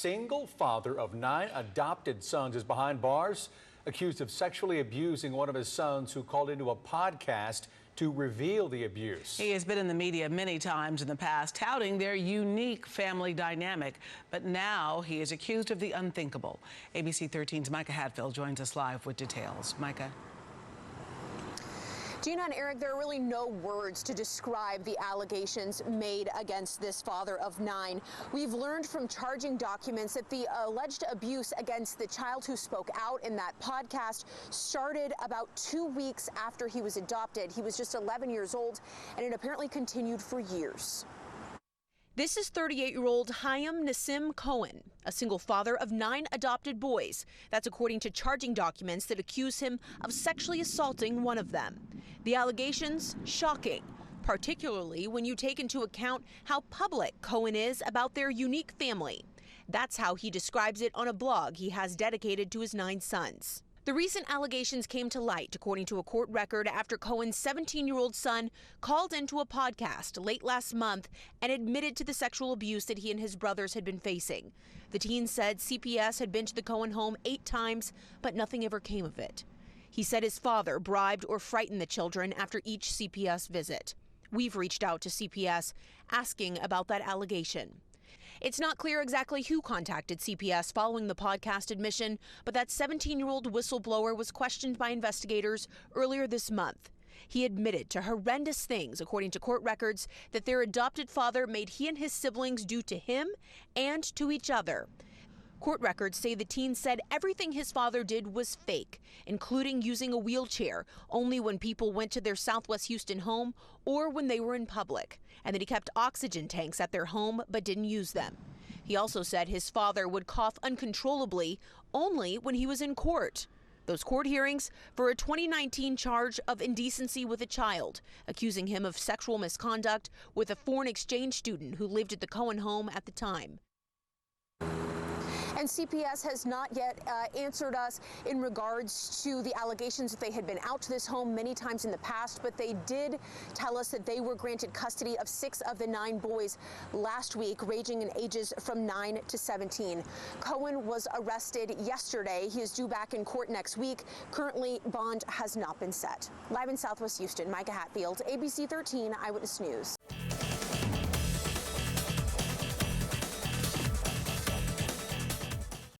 single father of 9 adopted sons is behind bars, accused of sexually abusing one of his sons who called into a podcast to reveal the abuse. He has been in the media many times in the past, touting their unique family dynamic. But now he is accused of the unthinkable. ABC 13's Micah Hatfield joins us live with details. Micah. Gina and Eric, there are really no words to describe the allegations made against this father of 9. We've learned from charging documents that the alleged abuse against the child who spoke out in that podcast started about 2 weeks after he was adopted. He was just 11 years old, and it apparently continued for years. This is 38-year-old Hayam Nassim Cohen, a single father of 9 adopted boys. That's according to charging documents that accuse him of sexually assaulting one of them. The allegations, shocking, particularly when you take into account how public Cohen is about their unique family. That's how he describes it on a blog he has dedicated to his 9 sons. The recent allegations came to light, according to a court record, after Cohen's 17-year-old son called into a podcast late last month and admitted to the sexual abuse that he and his brothers had been facing. The teen said CPS had been to the Cohen home 8 times, but nothing ever came of it. He said his father bribed or frightened the children after each CPS visit. We've reached out to CPS asking about that allegation. It's not clear exactly who contacted CPS following the podcast admission, but that 17-year-old whistleblower was questioned by investigators earlier this month. He admitted to horrendous things, according to court records, that their adopted father made he and his siblings do to him and to each other. Court records say the teen said everything his father did was fake, including using a wheelchair only when people went to their Southwest Houston home or when they were in public, and that he kept oxygen tanks at their home but didn't use them. He also said his father would cough uncontrollably only when he was in court. Those court hearings for a 2019 charge of indecency with a child, accusing him of sexual misconduct with a foreign exchange student who lived at the Cohen home at the time. And CPS has not yet answered us in regards to the allegations that they had been out to this home many times in the past, but they did tell us that they were granted custody of 6 of the 9 boys last week, ranging in ages from 9 to 17. Cohen was arrested yesterday. He is due back in court next week. Currently, bond has not been set. Live in Southwest Houston, Micah Hatfield, ABC 13 Eyewitness News.